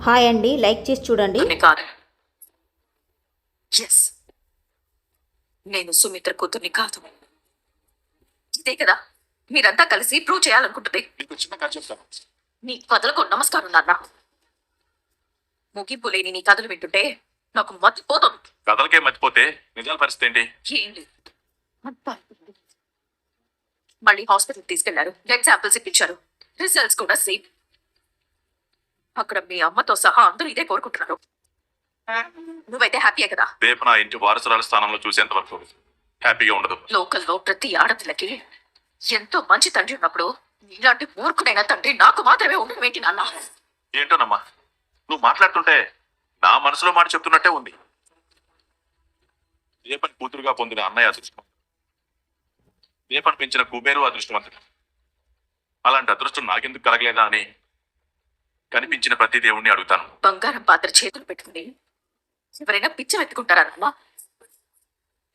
Hi అండి, like చేసి చూడండి. కాదు. ఎస్, నేను సుమిత్ర కూతుర్ని కాదు. ఇదే కదా మీరంతా కలిసి ప్రూవ్ చేయాలనుకుంటుంది. మీకు చిన్న కథ చెప్తాను. నీ కథలకు నమస్కారం నాన్న. ముగింపు లేని నీ కథలు వింటుంటే నాకు మర్చిపోతుంది. కథలకే మర్చిపోతే నిజాల పరిస్థితి ఏంటి? ఏం లేదు. అంతా అయిపోయింది. మళ్ళీ హాస్పిటల్ తీసుకెళ్లారు, బ్లడ్ శాంపిల్స్ ఇప్పించారు, రిజల్ట్స్ కూడా సేమ్. అక్కడ మీ అమ్మతో సహా అందరూ ఇదే కోరుకుంటున్నారు. నువ్వైతే హ్యాపీయే కదా? రేపు నా ఇంటి వారసురాల స్థానంలో చూసేంత వరకు హ్యాపీగా ఉండదు. లోకల్లో ప్రతి ఆడపిల్లకి ఎంతో మంచి తండ్రి ఉన్నప్పుడు నీలాంటి మూర్ఖుడైన తండ్రి నాకు మాత్రమే ఉండడం ఏంటి నాన్న? ఏంటోనమ్మా, నువ్వు మాట్లాడుతుంటే నా మనసులో మాట చెప్తున్నట్టే ఉంది. రేపని కూతురుగా పొందిన అన్నయ్య అదృష్టం, రేపని పెంచిన కుబేరు అదృష్టవంతుడు. అలాంటి అదృష్టం నాకెందుకు కలగలేదా అని కనిపించిన ప్రతి దేవుణ్ణి అడుగుతాను. బంగారం పాత్ర చేతులు పెట్టుకుని ఎవరైనా పిచ్చం ఎత్తుకుంటారా నాన్న?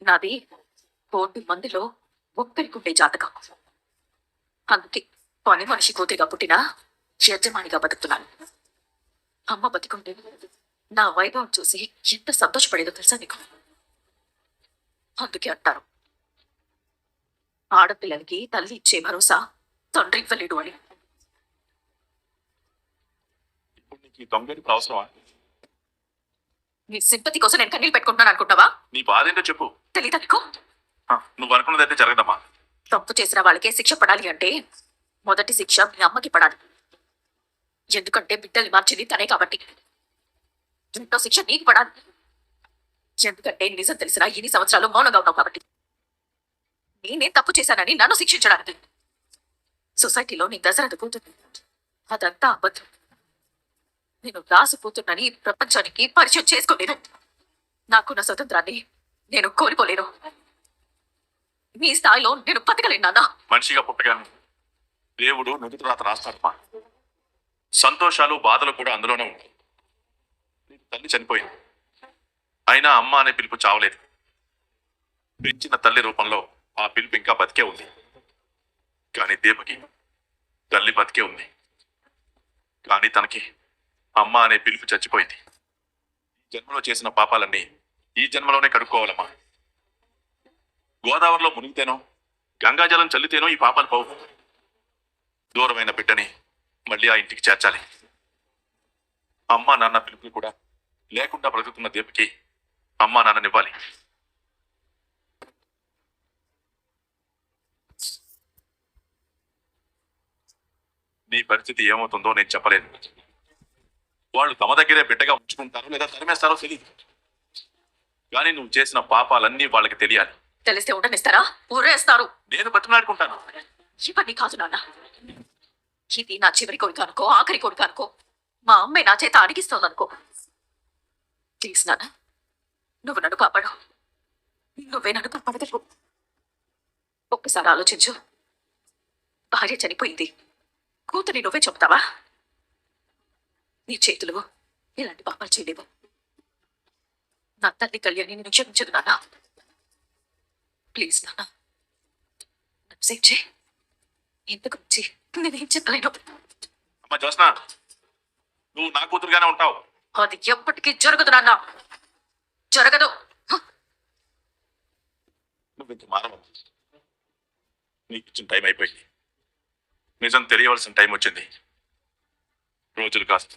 నాది 1,00,00,000 మందిలో ఒక్కరికుండే జాతకం. అందుకే పని మనిషి కూతురిగా పుట్టినా యజమానిగా బతుకుతున్నాను. అమ్మ బతికుంటే నా వైభవం చూసి ఎంత సంతోషపడేదో తెలుసా నీకు? అందుకే అంటారు, ఆడపిల్లలకి తల్లి ఇచ్చే భరోసా తండ్రి ఇవ్వలేడు అని. ఇప్పుడు నీకు ఈ దొంగడి అవసరమా? నీ సింపతి కోసం నేను కన్నీళ్ళు పెట్టుకుంటున్నాను అనుకుంటావా? నీ బాధ ఏంటో చెప్పు. తెలీదా నీకు? నువ్వు అనుకున్నదైతే జరగదమ్మా. తప్పు చేసిన వాళ్ళకే శిక్ష పడాలి అంటే మొదటి శిక్ష మీ అమ్మకి పడాలి. ఎందుకంటే బిడ్డల్ని మార్చింది తనే కాబట్టి. రెండో శిక్ష నీకు పడాలి. ఎందుకంటే నిజం తెలిసినా ఇన్ని సంవత్సరాలు మౌనంగా ఉన్నావు కాబట్టి. నేనే తప్పు చేశానని నన్ను శిక్షించడానికి. సొసైటీలో నీ దశరథ కూతురు, అదంతా అబద్ధం. నేను రాసిపోతున్నని ప్రపంచానికి పరిచయం చేసుకోలేను. నాకున్న స్వతంత్రాన్ని నేను కోల్పోలేను. మీ స్థాయిలో నేను బతకలేను నాన్న. మనిషిగా పుట్టగాను దేవుడు నుదుటి రాత రాస్తాడమ్మా. సంతోషాలు బాధలు కూడా అందులోనే ఉంటాయి. నీకు తల్లి చనిపోయింది, అయినా అమ్మ అనే పిలుపు చావలేదు. పెంచిన తల్లి రూపంలో ఆ పిలుపు ఇంకా బతికే ఉంది. కానీ దీపకి తల్లి బతికే ఉంది, కానీ తనకి అమ్మ అనే పిలుపు చచ్చిపోయింది. ఈ జన్మలో చేసిన పాపాలన్నీ ఈ జన్మలోనే కడుక్కోవాలమ్మా. గోదావరిలో మునిగితేనో గంగాజలం చల్లితేనో ఈ పాపాలు పోవు. దూరమైన బిడ్డని మళ్ళీ ఆ ఇంటికి చేర్చాలి. అమ్మా నాన్న పిలుపులు కూడా లేకుండా బ్రతుకుతున్న దీపకి అమ్మా నాన్ననివ్వాలి. నీ పరిస్థితి ఏమవుతుందో నేను చెప్పలేను. వాళ్ళు తమ దగ్గరే బిడ్డగా ఉంచుకుంటారో లేదా తరిమేస్తారో తెలియదు. కానీ నువ్వు చేసిన పాపాలన్నీ వాళ్ళకి తెలియాలి. తెలిస్తే ఉండనిస్తారా? ఊరేస్తారు. నేను బతిమలాడుకుంటాను. ఇవన్నీ కాదు నాన్న. ఇది నా చివరి కొడుకు అనుకో, ఆఖరి కొడుకు అనుకో, మా అమ్మే నా చేత అడిగిస్తోందనుకో. ప్లీజ్ నాన్న, నువ్వు నన్ను కాపాడు. నువ్వే నన్ను కాపాడగలవు. ఒక్కసారి ఆలోచించు. భార్య చనిపోయింది, కూతురి నువ్వే చెప్తావా? నీ చేతులు ఇలాంటి పాపాలు చేయలేవు. నా తల్లి కళ్యాణి నేను క్షమించదు నాన్న. ప్లీజ్ నాన్న, నన్ను సేవ్ చేయి. ఇంతకు మించి నేనేం చెప్పలేను. అమ్మా జ్యోత్స్న, నువ్వు నా కూతురుగానే ఉంటావు. అది ఎప్పటికీ జరగదు నాన్న, జరగదు. నువ్వు ఇంత మానవు. నీకు ఇచ్చిన టైం అయిపోయింది. నిజం తెలియవలసిన టైం వచ్చింది. రోజులు కాస్త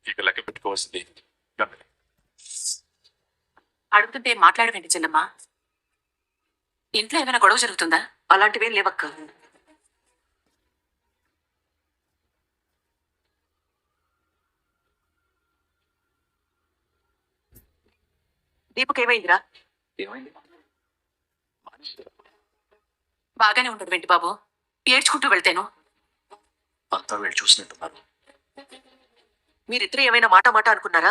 ఇక లెక్క పెట్టుకోవాల్సింది గంటలే. అడుగుతుంటే మాట్లాడవేంటి చిన్నమ్మా? ఇంట్లో ఏమైనా గొడవ జరుగుతుందా? అలాంటివేం లేవక్క. దీపక్ ఏమైందిరా? ఏమైంది? బాగానే ఉండడు వెంటి బాబు, ఏడ్చుకుంటూ వెళ్తేను. అంతా వీళ్ళు చూసినట్టున్నారు. మీరిద్దరు ఏమైనా మాట మాట అనుకున్నారా?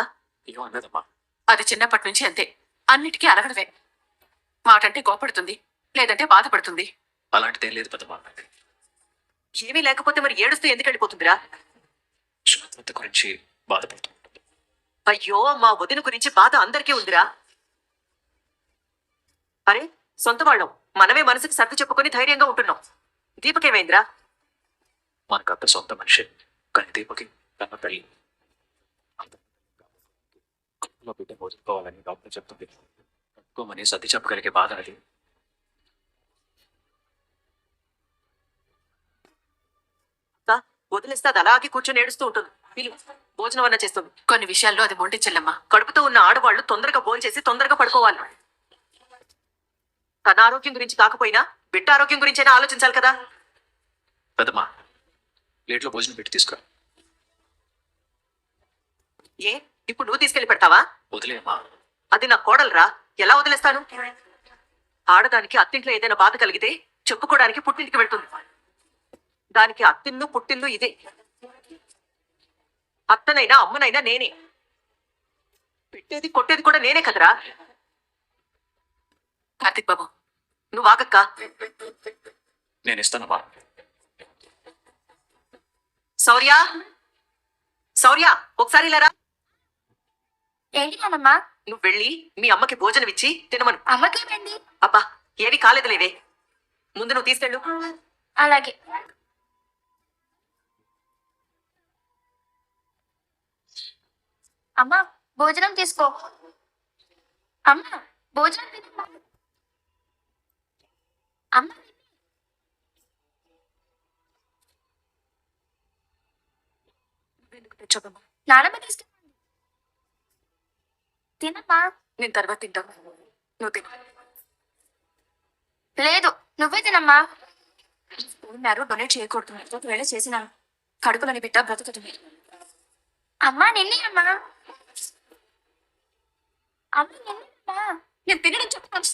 ఏమన్నదమ్మా? అది చిన్నప్పటి నుంచి అంతే, అన్నిటికీ అలగడవే. మాట అంటే కోపడుతుంది, లేదంటే బాధపడుతుంది. అలాంటిదేం లేదు పెద్దమ్మా. ఏమీ లేకపోతే మరి ఏడుస్తూ ఎందుకు వెళ్ళిపోతుందిరా? సుమత్త గురించి బాధపడుతుంది. అయ్యో, మా వదిన గురించి బాధ అందరికీ ఉందిరా. అరే, సొంత వాళ్ళం, మనమే మనసుకి సర్ది చెప్పుకొని ధైర్యంగా ఉంటున్నాం. దీపకేమైందిరా? మనకంత సొంత మనిషి, కానీ దీపకి కన్న తల్లి. కడుపులో బిడ్డ వదులుకోవాలని డాక్టర్ చెప్తుంది. కట్టుకోమని సర్ది చెప్పగలిగే బాధ అది. వదిలేస్తే అది అలాగే కూర్చొని ఏడుస్తూ ఉంటుంది. వీళ్ళు భోజనం అన్న చేస్తుంది. కొన్ని విషయాల్లో అది మొండి చెల్లెమ్మ. కడుపుతో ఉన్న ఆడవాళ్లు తొందరగా భోంచేసి తొందరగా పడుకోవాలి. తన ఆరోగ్యం గురించి కాకపోయినా బిడ్డ ఆరోగ్యం గురించైనా ఆలోచించాలి కదా. పెద్దమ్మా, ప్లేట్లో భోజనం పెట్టి తీసుకురా. ఏ ఇప్పుడు నువ్వు తీసుకెళ్లి పెడతావా? వదిలేమ్మా. అది నా కోడలురా, ఎలా వదిలేస్తాను? ఆడదానికి అత్తింట్లో ఏదైనా బాధ కలిగితే చెప్పుకోవడానికి పుట్టింటికి వెళ్తుంది. దానికి అత్తిల్లు పుట్టిల్లు ఇదే. అత్తనైనా అమ్మనైనా నేనే. పెట్టేది కొట్టేది కూడా నేనే కదరా. కార్తిక్ బాబు, నువ్వు ఆగక్క. నేను ఇస్తానమ్మా. శౌర్య, శౌర్య, ఒకసారి ఇలారా. ఏంటి నానమ్మా? నువ్వు వెళ్ళి మీ అమ్మకి భోజనం ఇచ్చి తినమను. అమ్మకేమండి? అబ్బా, ఏమీ కాలేదులేవే. ముందు నువ్వు తీసుకెళ్ళు. అలాగే. అమ్మా, భోజనం తీసుకో. అమ్మా, భోజనం తినమ్మా. అమ్మా, ఎందుకు తెచ్చావమ్మా? నానమ్మ తీసుకెళ్ళండి. తినమ్మా. నేను తర్వాత తింటాను, నువ్వు తిను. లేదు, నువ్వే తినమ్మా. నారు డొనేట్ చేయకూడదు. ఒకవేళ చేసినాను కడుపులని బిడ్డ బ్రతుకుతుంది. అమ్మా నిన్నే అమ్మా. అమ్మ నిన్నేమ్మా. నేను తినడం చెప్తాను.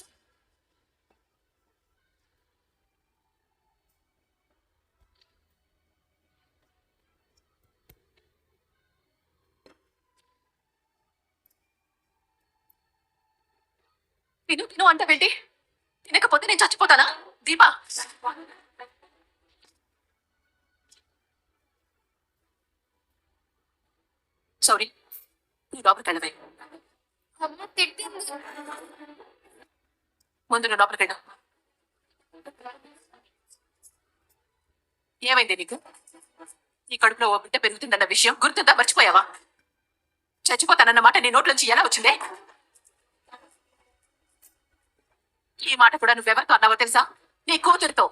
తిను తిను అంటావేంటి? తినకపోతే నేను చచ్చిపోతానా? దీపా, సారీ, నువ్వు లోపలికి వెళ్ళవే. అమ్మ తిట్టింది. ముందు నువ్వు లోపలికి వెళ్ళు. ఏమైంది నీకు? నీ కడుపులో ఓ బిడ్డ పెరుగుతుందన్న విషయం గుర్తుందా? మర్చిపోయావా? చచ్చిపోతానన్న మాట నీ నోట్లోంచి ఎలా వచ్చిందే? ఈ మాట కూడా నువ్వెవరితో అన్నావో తెలుసా? నీ కూతురితో.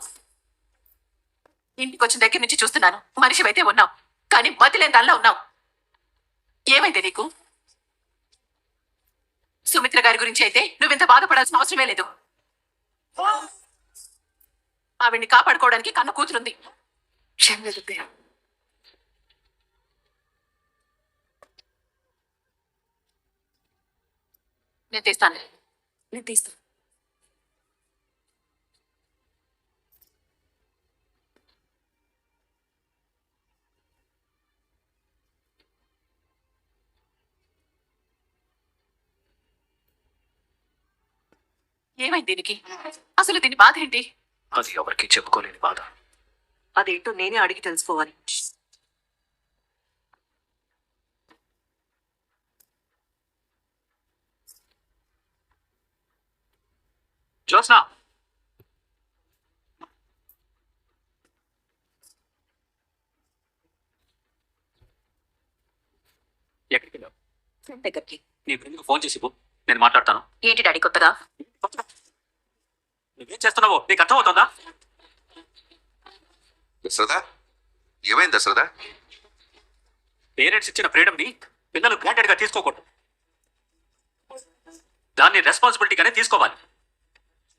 ఇంటికి వచ్చిన దగ్గర నుంచి చూస్తున్నాను, మనిషివైతే ఉన్నావు, కానీ మతిలేని దానిలో ఉన్నావు. ఏమైంది నీకు? సుమిత్ర గారి గురించి అయితే నువ్వింత బాధపడాల్సిన అవసరమే లేదు. ఆవిడ్ని కాపాడుకోవడానికి కన్న కూతురుంది. నేను తీస్తాను, నేను తీస్తాను. ఏమైంది దీనికి? అసలు దీని బాధ ఏంటి? అది ఎవరికి చెప్పుకోలేని బాధ. అదేంటో నేనే అడిగి తెలుసుకోవాలి. జ్యోత్స్న, ఎక్కడికి వెళ్ళావు? ఫ్రెండ్ దగ్గరికి. నీ ఫ్రెండ్కి ఫోన్ చేసి ఇవ్వు, నేను మాట్లాడతాను. ఏంటి డాడీ కొత్తగా? నువ్వేం చేస్తున్నావో నీకు అర్థమవుతుందా? దశరథ, ఏమైంది దశరథ? పేరెంట్స్ ఇచ్చిన ఫ్రీడమ్ ని పిల్లలు గ్రాంటెడ్ గా తీసుకోకూడదు. దాన్ని రెస్పాన్సిబిలిటీగానే తీసుకోవాలి.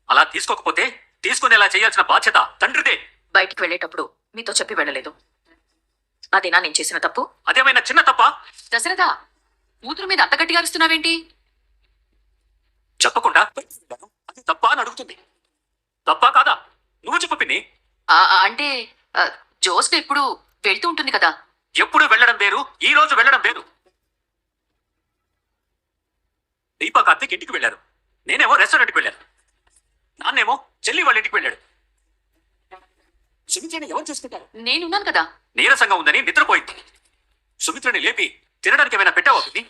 అలా తీసుకోకపోతే తీసుకునేలా చేయాల్సిన బాధ్యత తండ్రిదే. బయటికి వెళ్ళేటప్పుడు మీతో చెప్పి వెళ్ళలేదు. అదేనా నేను చేసిన తప్పు? అదేమైనా చిన్న తప్ప? దశరథ, కూతురు మీద అంత గట్టిగా అరుస్తున్నావేంటి? చెప్పకుండా అది తప్ప అని అడుగుతుంది. తప్పా కాదా? నువ్వు చెప్పు పిన్ని. అంటే జోస్న ఎప్పుడు వెళ్తూ ఉంటుంది కదా. ఎప్పుడు వెళ్ళడం వేరు, ఈ రోజు వెళ్ళడం వేరు. దీపక్ అత్తకి ఇంటికి వెళ్ళారు, నేనేమో రెస్టారెంట్కి వెళ్ళాను. నాన్నేమో చెల్లి వాళ్ళ ఇంటికి వెళ్ళాడు. సుమిత్రని ఎవరు చూసుకుంటారు? నేనున్నాను కదా. నీరసంగా ఉందని నిద్రపోయింది. సుమిత్రని లేపి తినడానికి ఏమైనా పెట్టావా పిన్ని?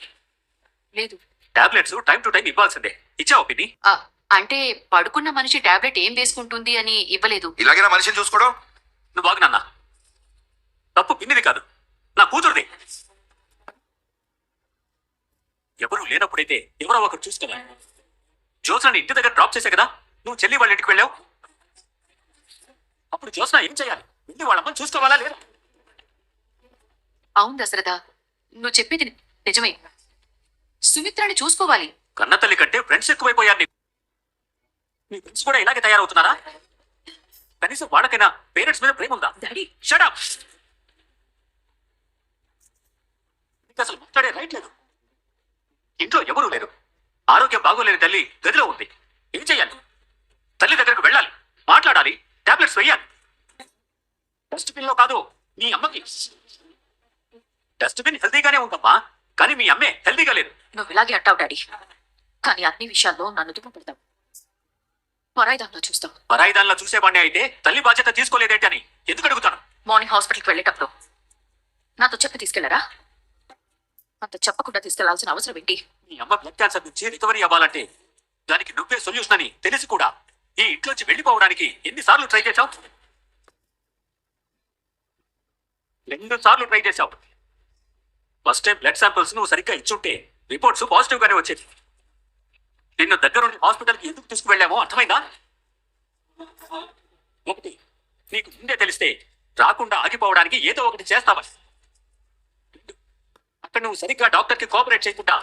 లేదు. టాబ్లెట్స్ టైం టు టైం ఇవ్వాల్సిందే. ఇచ్చావా పిన్ని? అంటే పడుకున్న మనిషి టాబ్లెట్ ఏం వేసుకుంటుంది అని ఇవ్వలేదు. ఇలాగైనా మనిషిని చూసుకోవడం? నువ్వు బాగు నాన్న, తప్పు పిన్నిది కాదు, నా కూతురుది. ఎవరు లేనప్పుడైతే ఎవరో ఒకరు చూసుకోవాలి. జ్యోత్స్నని ఇంటి దగ్గర డ్రాప్ చేసే కదా నువ్వు చెల్లి వాళ్ళ ఇంటికి వెళ్ళావు. అప్పుడు జ్యోత్స్న ఏం చేయాలి? వెళ్ళి వాళ్ళమ్మని చూసుకోవాలా లేదా? అవును దశరథ, నువ్వు చెప్పేది నిజమే. సుమిత్రని చూసుకోవాలి. కన్నతల్లి కంటే ఫ్రెండ్స్ ఎక్కువైపోయారు నీకు. నీ ఫ్రెండ్స్ కూడా ఇలాగే తయారవుతున్నారా? కనీసం వాళ్ళకైనా పేరెంట్స్ మీద ప్రేమ ఉందా? Daddy, shut up. నీకు అసలు మాట్లాడే రైట్ లేదు. ఇంట్లో ఎవరూ లేరు. ఆరోగ్యం బాగోలేని తల్లి గదిలో ఉంది. ఏం చెయ్యాలి? తల్లి దగ్గరకు వెళ్ళాలి, మాట్లాడాలి, టాబ్లెట్స్ వేయాలి. డస్ట్బిన్ లో కాదు, మీ అమ్మకి. డస్ట్బిన్ హెల్తీగానే ఉందమ్మా, కానీ మీ అమ్మే హెల్తీగా లేదు. నువ్వు ఇలాగే అంటావు డాడీ, కానీ అన్ని విషయాల్లో నన్ను దుమ్ము పెడతావు. పరాయిదాంలో చూస్తావు. పరాయిదానిలో చూసేవాడిని అయితే తల్లి బాధ్యత తీసుకోలేదేంటి అని ఎందుకు అడుగుతాను? మార్నింగ్ హాస్పిటల్కి వెళ్ళేటప్పుడు నాతో చెప్పి తీసుకెళ్లారా? అంత చెప్పకుండా తీసుకెళ్లాల్సిన అవసరం ఏంటి? మీ అమ్మ బ్లడ్ క్యాన్సర్ నుంచి రికవరీ అవ్వాలంటే దానికి నువ్వే సొల్యూషన్ అని తెలిసి కూడా ఈ ఇంట్లోంచి వెళ్ళిపోవడానికి ఎన్నిసార్లు ట్రై చేశావు? 2 సార్లు ట్రై చేశావు. ఫస్ట్ టైం బ్లడ్ శాంపిల్స్ నువ్వు సరిగ్గా ఇచ్చుంటే రిపోర్ట్స్ పాజిటివ్ గానే వచ్చేది. నిన్ను దగ్గరుండి హాస్పిటల్కి ఎందుకు తీసుకువెళ్ళామో అర్థమైందా? ఒకటి, నీకు ముందే తెలిస్తే రాకుండా ఆగిపోవడానికి ఏదో ఒకటి చేస్తావని. అక్కడ నువ్వు సరిగ్గా డాక్టర్కి కోఆపరేట్ చేయకుండా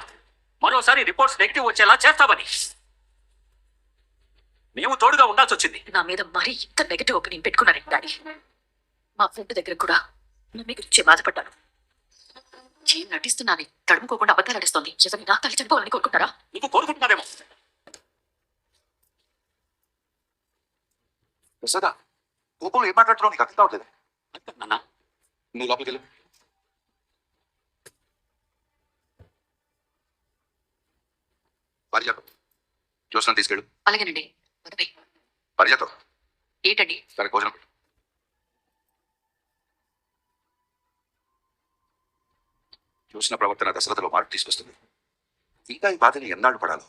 మరోసారి రిపోర్ట్స్ నెగిటివ్ వచ్చేలా చేస్తావని. మేము తోడుగా ఉండాల్సి వచ్చింది. నా మీద మరీ ఇంత నెగటివ్ ఒపీనియన్ పెట్టుకున్నాను డాడీ. మా ఫ్రెండ్ దగ్గర కూడా నమ్మి గురించి బాధపడ్డాను. ఏం నటిస్తున్నాను? తడుముకోకుండా అబద్ధాలు నటిస్తోంది. ఎవరి నా తల్లి చనిపోవాలని కోరుకుంటారా? నువ్వు కోరుకుంటున్నావేమో. ప్రసాద కోపంలో ఏం మాట్లాడుతున్నావు నీకు అర్థం కావట్లేదు. నాన్న, నువ్వు లోపలికి వెళ్ళు. పరిజాతో జ్యోత్స్న తీసుకెళ్ళు. అలాగేనండి. వదిలే. పరిజాతో ఏంటండి? తనకి భోజనం పెట్టు. జ్యోత్స్న ప్రవర్తన దశరథలో మార్పు తీసుకొస్తుంది. ఇంకా ఈ బాధని ఎన్నాళ్ళు పడాలో.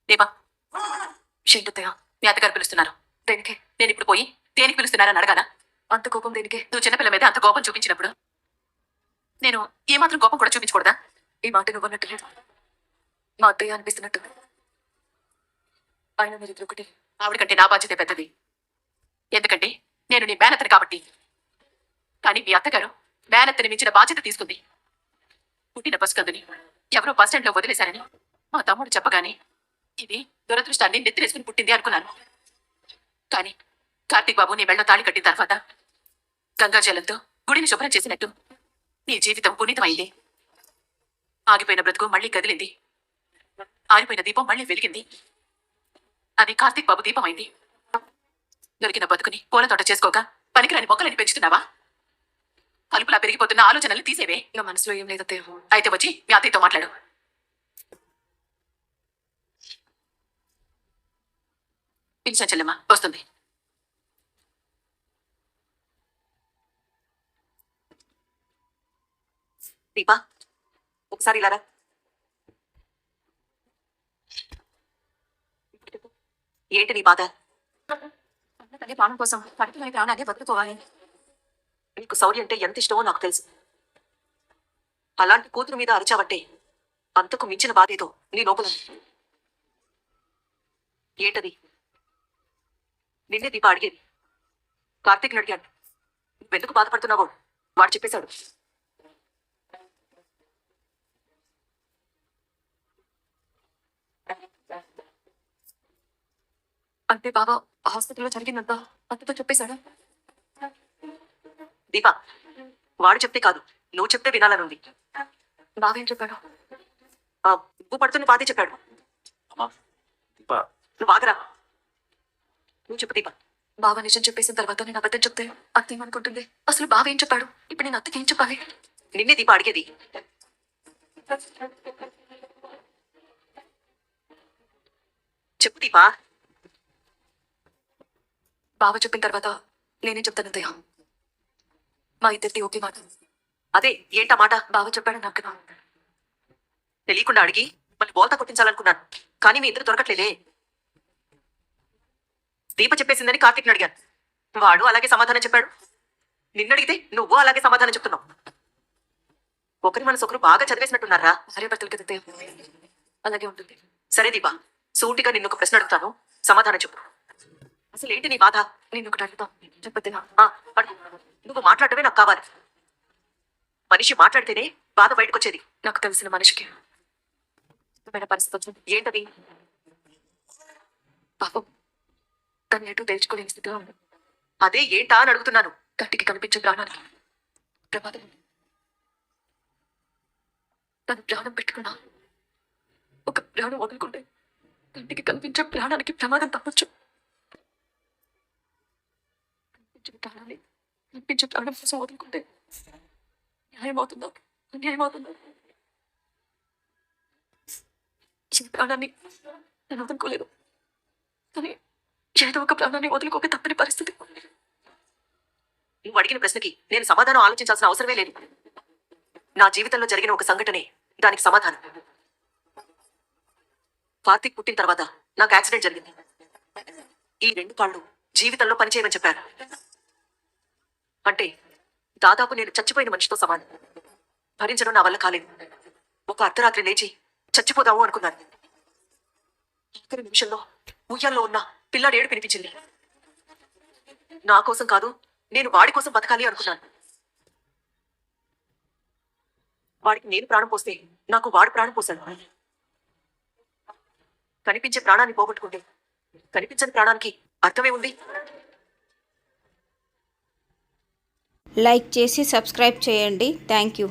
దేవా, షెంటుతయ్య, మీ అత్తగారు పిలుస్తున్నారు. దేనికే? నేను ఇప్పుడు పోయి దేనికి పిలుస్తున్నారని అడగానా? అంత కోపం దేనికే? నువ్వు చిన్నపిల్ల మీద అంత కోపం చూపించినప్పుడు నేను ఏమాత్రం కోపం కూడా చూపించకూడదా? ఈ మాట నువ్వు అన్నట్టు లేదు, మా అత్తయ్య అనిపిస్తున్నట్టు. ఆయన మీరు ఒకటి. ఆవిడకంటే నా బాధ్యత పెద్దది. ఎందుకంటే నేను నీ మేనత్తని కాబట్టి. కానీ మీ అత్తగారు మేనత్తని మించిన బాధ్యత తీసుకుంది. పుట్టిన పసుకందుని ఎవరో బస్ స్టాండ్ లో వదిలేశారని మా తమ్ముడు చెప్పగానే ఇది దురదృష్టాన్ని నెత్తిరేసుకుని పుట్టింది అనుకున్నాను. కానీ కార్తీక్ బాబు నీ మెళ్ళ తాళి కట్టిన తర్వాత గంగాజలంతో గుడిని శుభ్రం చేసినట్టు నీ జీవితం పునీతమైంది. ఆగిపోయిన బ్రతుకు మళ్ళీ కదిలింది. ఆరిపోయిన దీపం మళ్ళీ వెలిగింది. అది కార్తీక్ బాబు దీపమైంది. దొరికిన బతుకుని పూల తోట చేసుకోక పనికిరాని మొక్కలని పెంచుతున్నావా? కలుపులా పెరిగిపోతున్న ఆలోచనలు తీసేవే. నా మనసులో ఏం లేదతే. అయితే వచ్చి మీ అత్తయ్యతో మాట్లాడు. పిలిచాను చెల్లెమ్మ, వస్తుంది. దీపా, ఒకసారి ఇలా రా. ఏంటి నీ బాధ? తల్లి ప్రాణం కోసం కడుపులోని ప్రాణాన్ని బతుకుకోవాలి. నీకు శౌర్య అంటే ఎంత ఇష్టమో నాకు తెలుసు. అలాంటి కూతురు మీద అరిచావంటే అంతకు మించిన బాధేదో నీ లోపల ఉంది. ఏంటది? నిన్నే దీప అడిగేది. కార్తీక్ని అడిగాడు. నువ్వెందుకు బాధపడుతున్నావో వాడు చెప్పేశాడు. అంటే బాబా హాస్పిటల్లో జరిగిందంతా అత్తతో చెప్పేశాడు. దీప, వాడు చెప్తే కాదు, నువ్వు చెప్తే వినాలనుంది. బావేం చెప్పాడు? నువ్వు పడుతున్న బాధే చెప్పాడు. అమ్మా, దీపా, నువ్వు ఆగరా. నువ్వు చెప్పు దీప. బావ నిజం చెప్పేసిన తర్వాత నేను అబద్ధం చెప్తే అత్త ఏమనుకుంటుంది? అసలు బావ ఏం చెప్పాడు? ఇప్పుడు నేను అత్తకి ఏం చెప్పాలి? నిన్నే దీప అడిగేది. చెప్పు దీపా. బావ చెప్పిన తర్వాత నేనేం చెప్తాను అత్తయ్య? మా ఇద్దరిది ఓకే మాట. అదే ఏంటా మాట? బావ చెప్పాడు నాకు. తెలియకుండా అడిగి మళ్ళీ బోల్తా కొట్టించాలనుకున్నాను, కానీ మీ ఇద్దరు దొరకట్లేదే. దీప చెప్పేసిందని కార్తీక్ని అడిగాను. వాడు అలాగే సమాధానం చెప్పాడు. నిన్నడిగితే నువ్వు అలాగే సమాధానం చెప్తున్నావు. ఒకరి మనసు ఒకరు బాగా చదివేసినట్టున్నారా? భార్యాభర్తలు కదితే అలాగే ఉంటుంది. సరే దీపా, సూటిగా నిన్ను ఒక ప్రశ్న అడుగుతాను, సమాధానం చెప్పు. అసలు ఏంటి నీ బాధ? నేను ఒకటి అడుగుతాం, చెప్పొద్దునా? అడుగు. నువ్వు మాట్లాడటమే నాకు కావాలి. మనిషి మాట్లాడితేనే బాధ బయటకు వచ్చేది. నాకు తెలిసిన మనిషికి ఇష్టమైన పరిస్థితి వచ్చింది. ఏంటది? పాపం తను ఎటు తేల్చుకోలేని స్థితిలో ఉంది. అదే ఏంటా అని అడుగుతున్నాను. కంటికి కనిపించే ప్రాణానికి ప్రమాదం ఉంది. తను ప్రాణం పెట్టుకున్నా ఒక ప్రాణం వదులుకుంటే కంటికి కనిపించే ప్రాణానికి ప్రమాదం తప్పొచ్చు. కనిపించే ప్రాణాన్ని కనిపించే ప్రాణం కోసం వదులుకుంటే న్యాయం అవుతుందా, అన్యాయం అవుతుందా? ఈ ప్రాణాన్ని నేను వదులుకోలేదు, కానీ ఏదో ఒక ప్రాణాన్ని వదులుకోక తప్పని పరిస్థితి. నువ్వు అడిగిన ప్రశ్నకి నేను సమాధానం ఆలోచించాల్సిన అవసరమే లేదు. నా జీవితంలో జరిగిన ఒక సంఘటనే దానికి సమాధానం. కార్తీక్ పుట్టిన తర్వాత నాకు యాక్సిడెంట్ జరిగింది. ఈ 2 కాళ్ళు జీవితంలో పనిచేయమని చెప్పారు. అంటే దాదాపు నేను చచ్చిపోయిన మనిషితో సమానం. భరించడం నా వల్ల కాలేదు. ఒక అర్ధరాత్రి లేచి చచ్చిపోదాము అనుకున్నాను. ఆఖరి నిమిషంలో ఉయ్యాల్లో ఉన్న పిల్లాడి ఏడు వినిపించింది. నా కోసం కాదు, నేను వాడి కోసం బతకాలి అనుకున్నాను. వాడికి నేను ప్రాణం పోస్తే నాకు వాడు ప్రాణం పోశాడు. కనిపించే ప్రాణాన్ని పోగొట్టుకుంటే కనిపించని ప్రాణానికి అర్థమే ఉంది. లైక్ చేసి సబ్స్క్రైబ్ చేయండి. Thank you.